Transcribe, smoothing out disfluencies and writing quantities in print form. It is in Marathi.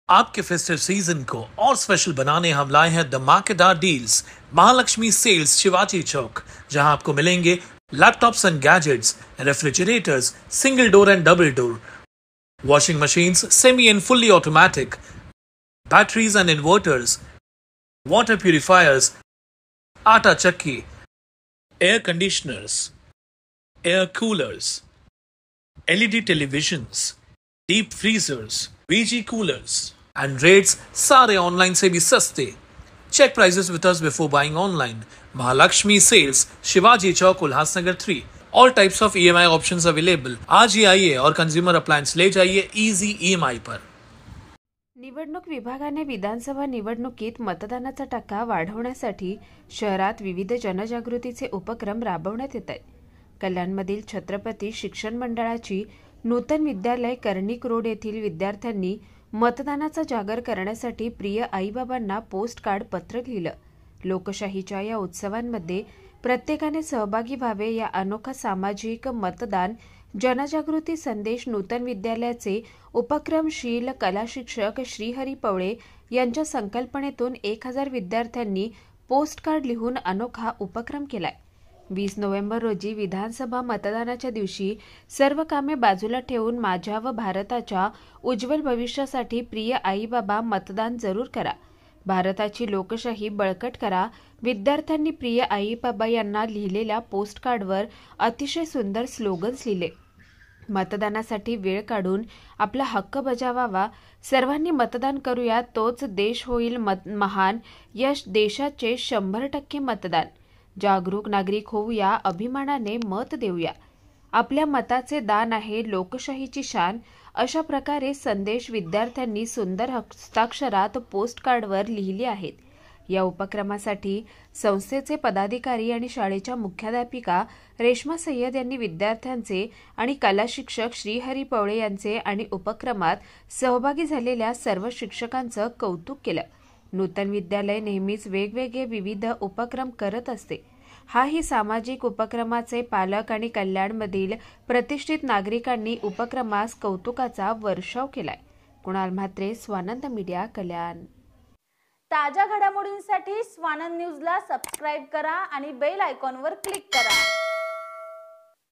आपके फेस्टिव सीजन को और स्पेशल बनाने हम लाए हैं धमाकेदार डील्स। महालक्ष्मी सेल्स शिवाजी चौक, जहां आपको मिलेंगे laptops end gadgets, refrigerators single door end double door, washing machines semi and fully automatic, batteries and inverters, water purifiers, atta chakki, air conditioners, air coolers, LED televisions, deep freezers, VG coolers, and rates सारे ऑनलाइन से भी सस्ते। Check prices with us before buying online. Mahalakshmi sales, Shivaji Chowk, Ulhasnagar 3। All types of EMI options available. आज ही आइए और कंज्यूमर अप्लायंस ले जाइए इजी EMI पर। निवडणूक विभागाने विधानसभा निवडणुकीत मतदानाचा टक्का वाढवण्यासाठी शहरात विविध जनजागृतीचे उपक्रम राबवण्यात येत आहेत। कल्याणमधील छत्रपती शिक्षण मंडळाची नूतन विद्यालय कर्णिक रोड येथील विद्यार्थ्यांनी मतदानाचा जागर करण्यासाठी प्रिय आईबाबांना पोस्ट कार्ड पत्र लिहिलं। लोकशाहीच्या या उत्सवांमध्ये प्रत्येकाने सहभागी व्हावे या अनोखा सामाजिक मतदान जनजागृती संदेश नूतन विद्यालयाचे उपक्रमशील कला शिक्षक श्रीहरी पवळे यांच्या संकल्पनेतून 1000 विद्यार्थ्यांनी पोस्ट कार्ड लिहून अनोखा उपक्रम केलाय। 20 नोव्हेंबर रोजी विधानसभा मतदानाच्या दिवशी सर्व कामे बाजूला ठेवून माझ्या व भारताच्या उज्ज्वल भविष्यासाठी प्रिय आईबाबा मतदान जरूर करा, भारताची लोकशाही बळकट करा। विद्यार्थ्यांनी प्रिय आईबाबा यांना लिहिलेल्या पोस्ट कार्डवर अतिशय सुंदर स्लोगन्स लिहिले। मतदानासाठी वेळ काढून आपला हक्क बजावावा, सर्वांनी मतदान करूया, तोच देश होईल महान, या देशाचे 100% मतदान। जागरूक नागरिक होऊया, अभिमानाने मत देऊया, आपल्या मताचे दान आहे लोकशाहीची शान। अशा प्रकारे संदेश विद्यार्थ्यांनी सुंदर हस्ताक्षरात पोस्ट कार्डवर लिहिले आहेत। या उपक्रमासाठी संस्थेचे पदाधिकारी आणि शाळेच्या मुख्याध्यापिका रेश्मा सय्यद यांनी विद्यार्थ्यांचे आणि कला शिक्षक श्रीहरी पवळे यांचे आणि उपक्रमात सहभागी झालेल्या सर्व शिक्षकांचं कौतुक केलं। नूतन विद्यालय नेहमीच वेगवेगळे विविध उपक्रम करत असते। हाही सामाजिक उपक्रमाचे पालक आणि कल्याणमधील प्रतिष्ठित नागरिकांनी उपक्रमास कौतुकाचा वर्षाव केलाय। कुणाल म्हात्रे, स्वानंद मीडिया, कल्याण। ताज्या घडामोडींसाठी स्वानंद न्यूजला सबस्क्राइब करा आणि बेल आयकॉनवर क्लिक करा।